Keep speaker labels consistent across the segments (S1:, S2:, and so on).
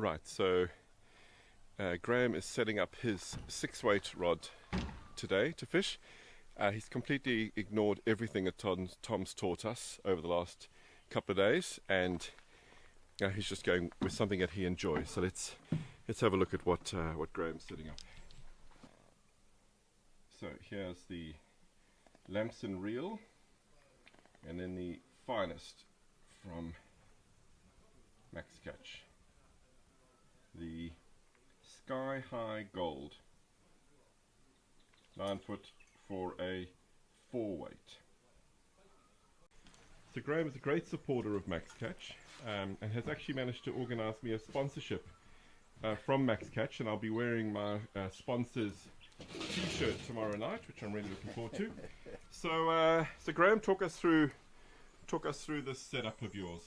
S1: Right, so Graham is setting up his 6-weight rod today to fish. He's completely ignored everything that Tom's taught us over the last couple of days, and he's just going with something that he enjoys. So let's have a look at what Graham's setting up. So here's the Lamson reel, and then the finest from Max Catch, the Sky High Gold, 9 foot for a 4-weight. So Graham is a great supporter of Max Catch, and has actually managed to organise me a sponsorship from Max Catch, and I'll be wearing my sponsor's t-shirt tomorrow night, which I'm really looking forward to. So Graham, talk us through this setup of yours.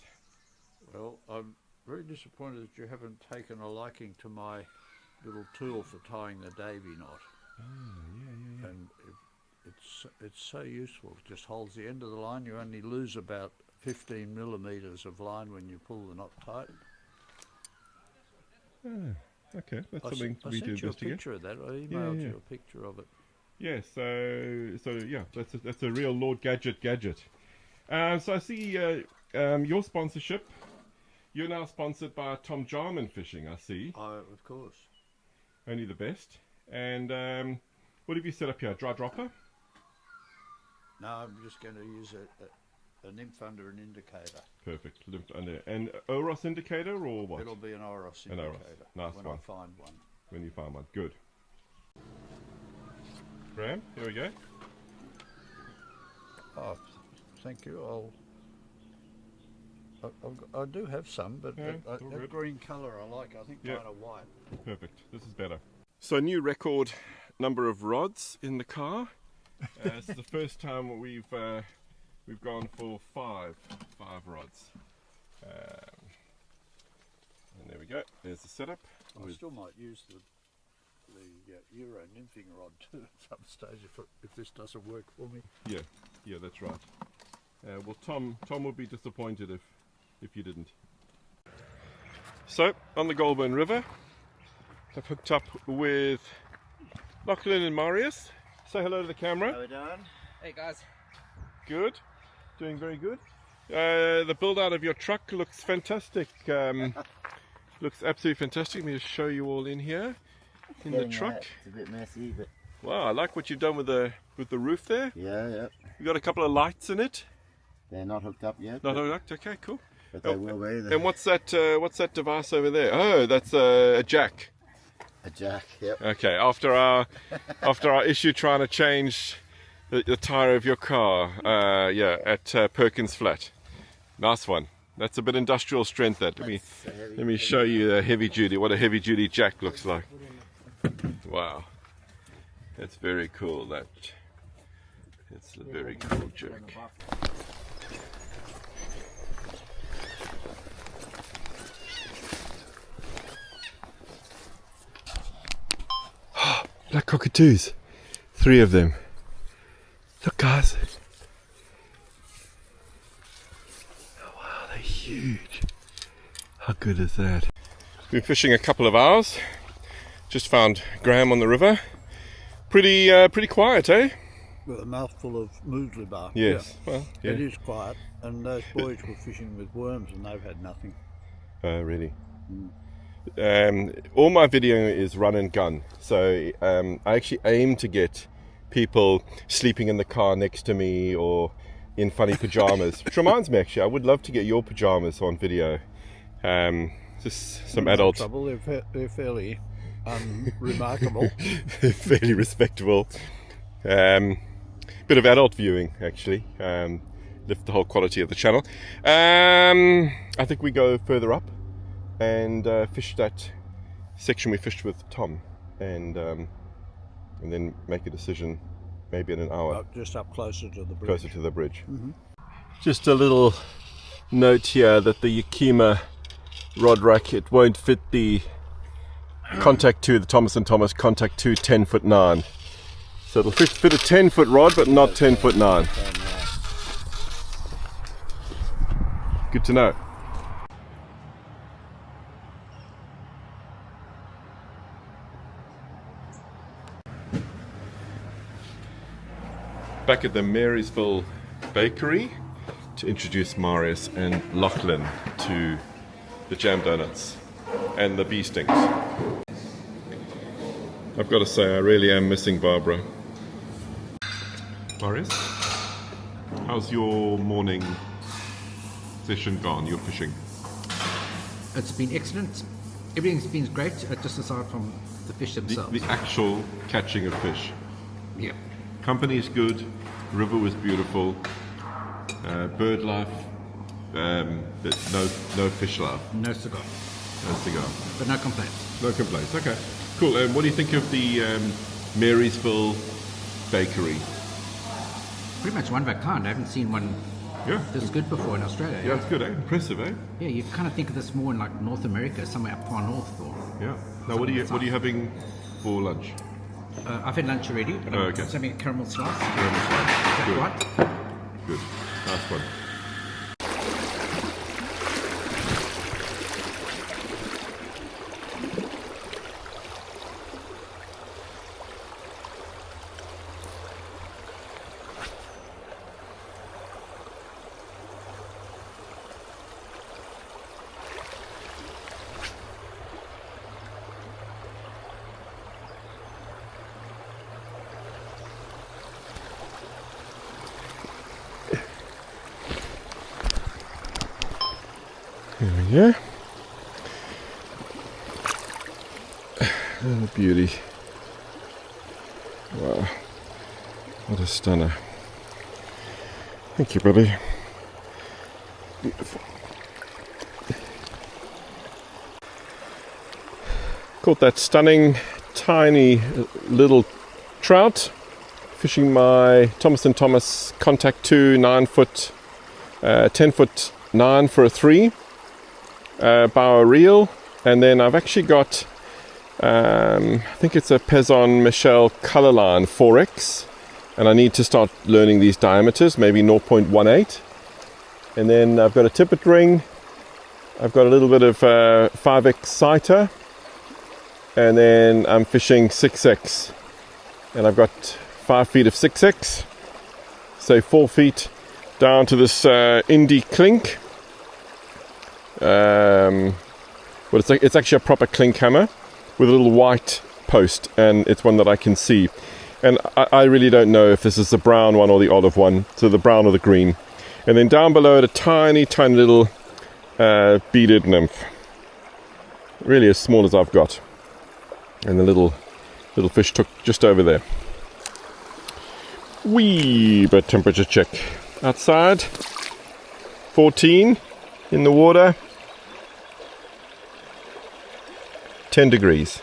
S2: Well, I'm very disappointed that you haven't taken a liking to my little tool for tying the Davy knot.
S1: Oh, yeah.
S2: And it's so useful. It just holds the end of the line. You only lose about 15 millimeters of line when you pull the knot tight.
S1: Okay, that's something we do investigate.
S2: I sent you a picture of that. I emailed you a picture of it.
S1: Yeah, so yeah, that's a real Lord Gadget. So I see your sponsorship. You're now sponsored by Tom Jarman Fishing, I see.
S2: Of course.
S1: Only the best. And what have you set up here? Dry dropper?
S2: No, I'm just going to use a nymph under an indicator.
S1: Perfect. Nymph under. And Oros indicator or what?
S2: It'll be an Oros indicator.
S1: An Oros. Nice
S2: when
S1: one.
S2: I find one.
S1: When you find one. Good. Graham, here we go.
S2: Oh, thank you. I do have some, but that green colour I like. I think mine are white.
S1: Perfect. This is better. So a new record number of rods in the car. This is the first time we've gone for five rods. And there we go. There's the setup.
S2: I still might use the Euro nymphing rod too at some stage if this doesn't work for me.
S1: Yeah, that's right. Well, Tom would be disappointed if you didn't. So on the Goulburn River, I've hooked up with Lachlan and Marius. Say hello to the camera.
S3: How are we doing?
S4: Hey guys.
S1: Good. Doing very good. The build out of your truck looks fantastic. Looks absolutely fantastic. Let me just show you all in here in the truck.
S3: It's a bit messy, but
S1: wow, I like what you've done with the roof there.
S3: yeah.
S1: You got a couple of lights in it.
S3: They're not hooked up yet.
S1: Not hooked. Okay, cool.
S3: But they will be.
S1: And what's that device over there? Oh, that's a jack.
S3: A jack. Yep.
S1: Okay. After our issue trying to change the tire of your car, at Perkins Flat. Nice one. That's a bit industrial strength. Let me show you what a heavy duty jack looks like. Wow, that's very cool. It's a very cool jack. Black cockatoos, 3 of them. Look, guys. Oh, wow, they're huge. How good is that? Been fishing a couple of hours. Just found Graham on the river. Pretty quiet, eh?
S2: With a mouthful of muesli bar.
S1: Yes.
S2: Yeah.
S1: Well, yeah.
S2: It is quiet, and those boys were fishing with worms, and they've had nothing.
S1: Oh, really? All my video is run and gun, so I actually aim to get people sleeping in the car next to me or in funny pajamas. Which reminds me, actually, I would love to get your pajamas on video. Just some adult.
S2: Trouble. They're fairly unremarkable.
S1: Fairly respectable. Bit of adult viewing, actually. Lift the whole quality of the channel. I think we go further up and fish that section we fished with Tom, and then make a decision maybe in an hour.
S2: Just up closer to the bridge.
S1: Closer to the bridge. Mm-hmm. Just a little note here that the Yakima rod rack, it won't fit the Contact 2, the Thomas & Thomas Contact 2 10'9". So it'll fit a 10-foot rod, but not 10'9". Good to know. back at the Marysville Bakery to introduce Marius and Lachlan to the jam donuts and the bee stings. I've got to say, I really am missing Barbara. Marius, how's your morning session gone, your fishing?
S4: It's been excellent. Everything's been great, just aside from the fish themselves.
S1: The actual catching of fish.
S4: Yeah.
S1: Company is good, river was beautiful, bird life, no fish life.
S4: No cigar.
S1: No cigar.
S4: But no complaints.
S1: No complaints, okay. Cool, what do you think of the Marysville Bakery?
S4: Pretty much one of a kind. I haven't seen one this good before in Australia.
S1: Yeah, it's good, eh? Impressive, eh?
S4: Yeah, you kind of think of this more in like North America, somewhere up far north. Or
S1: yeah. Now, what are you having for lunch?
S4: I've had lunch already, but I'm
S1: okay.
S4: having a caramel slice.
S1: Caramel slice.
S4: Is that
S1: Good.
S4: right?
S1: Good. Nice one. There we go. Oh, beauty. Wow. What a stunner. Thank you, buddy. Beautiful. Caught that stunning, tiny little trout. Fishing my Thomas & Thomas Contact 2 9-foot, 10-foot 9 for a 3. Bauer reel, and then I've actually got I think it's a Pezon Michel Colorline 4X, and I need to start learning these diameters, maybe 0.18. And then I've got a tippet ring, I've got a little bit of 5X sighter, and then I'm fishing 6X, and I've got 5 feet of 6X, so 4 feet down to this Indie clink. Well, it's actually a proper clink hammer with a little white post, and it's one that I can see. And I really don't know if this is the brown one or the olive one, so the brown or the green. And then down below it, a tiny, tiny little beaded nymph, really as small as I've got. And the little fish took just over there. Wee bit temperature check outside. 14 in the water. 10 degrees.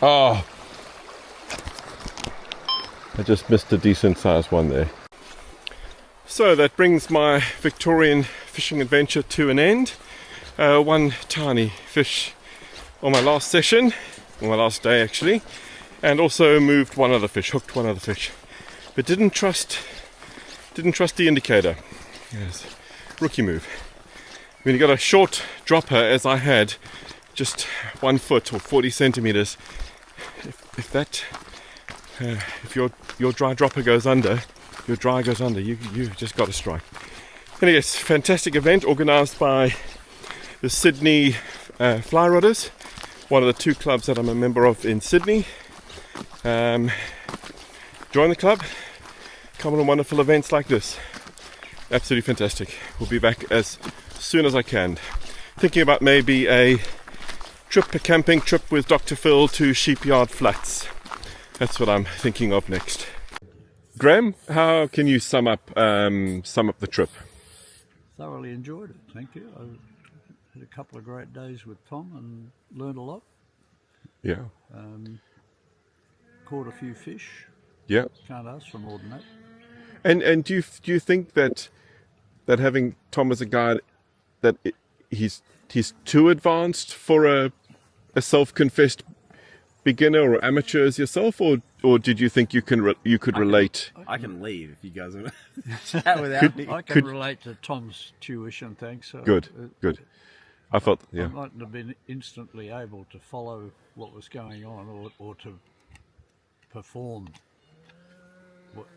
S1: Oh, I just missed a decent sized one there. So that brings my Victorian fishing adventure to an end. One tiny fish on my last session, on my last day actually, and also moved one other fish, hooked one other fish, but didn't trust the indicator. Yes, rookie move. When you got a short dropper, as I had, just 1 foot or 40 centimeters, if your dry dropper goes under, your dry goes under, you've just got to strike. Anyways, fantastic event organised by the Sydney Fly Rodders, one of the 2 clubs that I'm a member of in Sydney. Join the club, come on wonderful events like this. Absolutely fantastic. We'll be back as soon as I can. Thinking about maybe a camping trip with Dr. Phil to Sheepyard Flats. That's what I'm thinking of next. Graham, how can you sum up the trip?
S2: Thoroughly enjoyed it, thank you. I had a couple of great days with Tom and learned a lot.
S1: Yeah.
S2: Caught a few fish.
S1: Yeah.
S2: Can't ask for more than that.
S1: And do you think that having Tom as a guide, that he's too advanced for a self-confessed beginner or amateurs yourself, or did you think you could relate?
S5: I can leave if you guys want to chat without me.
S2: I can relate to Tom's tuition, thanks.
S1: Good. I felt,
S2: I mightn't have been instantly able to follow what was going on or to perform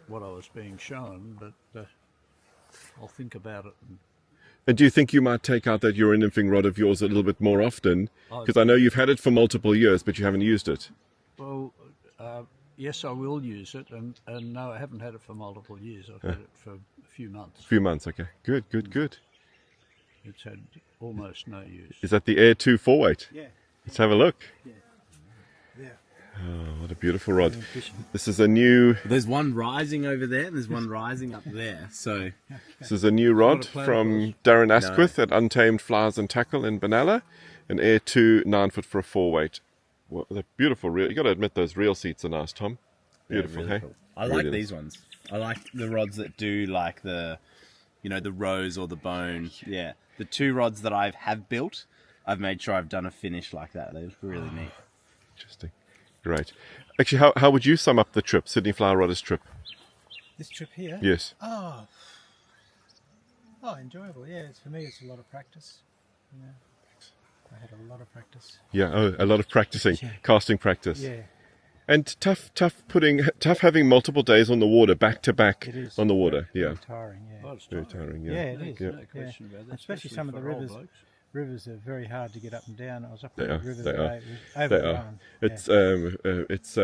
S2: what I was being shown, but I'll think about it.
S1: And do you think you might take out that urine nymphing rod of yours a little bit more often? Because I know you've had it for multiple years, but you haven't used it.
S2: Well, yes, I will use it, and no, I haven't had it for multiple years. I've had it for a few months.
S1: A few months, okay. Good.
S2: It's had almost no use.
S1: Is that the Air 2 4-weight?
S2: Yeah.
S1: Let's have a look.
S2: Yeah.
S1: Oh, what a beautiful rod. This is a new...
S5: There's one rising over there, and there's one rising up there. So
S1: This is a new rod from Darren Asquith at Untamed Flies and Tackle in Benalla. An Air 2 9-foot for a 4-weight. Well, they're beautiful reel. You got to admit those reel seats are nice, Tom. Beautiful,
S5: really
S1: hey?
S5: cool. I like these ones. I like the rods that do like the, the rose or the bone. Yeah. The 2 rods that I have built, I've made sure I've done a finish like that. They're really neat.
S1: Interesting. Great. Actually, how would you sum up the trip, Sydney Flower Rodders trip?
S6: This trip here?
S1: Yes.
S6: Oh, enjoyable. Yeah, for me, it's a lot of practice. I had a lot of practice.
S1: Yeah, a lot of practicing, casting practice.
S6: Yeah.
S1: And tough having multiple days on the water, back to back on the water.
S6: Very tiring, yeah.
S2: Oh, it's
S1: Very tiring, yeah.
S6: Yeah, it is.
S2: No question about that.
S6: Especially some of the
S2: for old
S6: rivers.
S2: blokes.
S6: Rivers are very hard to get up and down. I was up
S1: They
S6: the
S1: are,
S6: river
S1: they
S6: today.
S1: are.
S6: It was
S1: They are.
S6: overrun.
S1: It's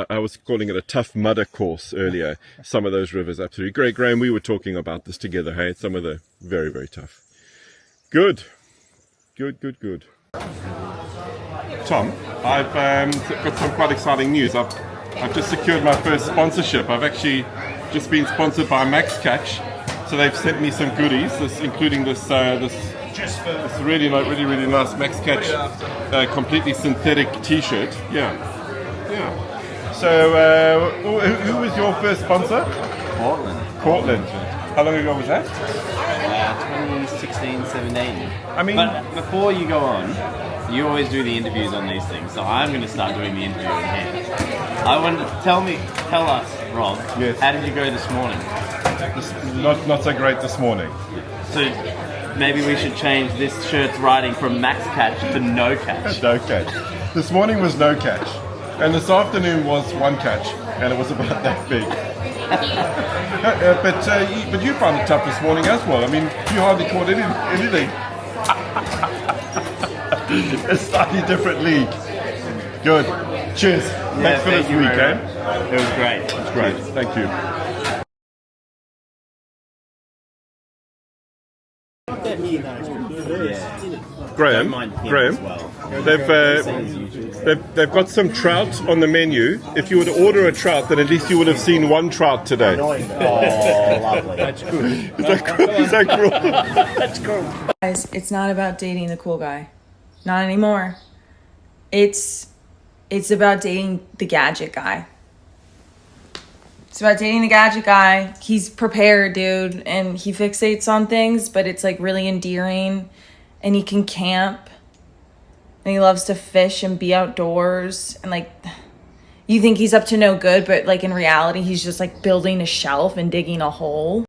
S1: I was calling it a tough mudder course earlier. Some of those rivers, absolutely. Great, Graham, we were talking about this together, hey? Some of the very, very tough. Good. Tom, I've got some quite exciting news. I've just secured my first sponsorship. I've actually just been sponsored by Max Catch, so they've sent me some goodies, including this really nice Max Catch completely synthetic T-shirt. Yeah. So, who was your first sponsor? Cortland. How long ago was that?
S5: 2016, 17.
S1: I mean,
S5: But before you go on, you always do the interviews on these things, so I'm going to start doing the interviewing here. I want to tell us, Rob,
S1: Yes.
S5: how did you go this morning?
S1: not so great this morning.
S5: So maybe we should change this shirt's writing from max catch to no catch.
S1: No catch. This morning was no catch, and this afternoon was 1 catch, and it was about that big. But you found it tough this morning as well. I mean, you hardly caught anything. A slightly different league. Good. Cheers. Thanks for this
S5: thank you
S1: week,
S5: very
S1: eh?
S5: much. It was great.
S1: It's great. Thank you. Graham,
S5: Mind him as well.
S1: they've got some trout on the menu. If you were to order a trout, then at least you would have seen 1 trout today.
S3: Oh, lovely.
S6: That's good.
S1: Is that cool? Is that cool?
S6: That's cool.
S7: Guys, it's not about dating the cool guy. Not anymore. It's about dating the gadget guy. It's about dating the gadget guy. He's prepared, dude, and he fixates on things, but it's like really endearing. And he can camp. And he loves to fish and be outdoors. And like, you think he's up to no good, but like in reality, he's just like building a shelf and digging a hole.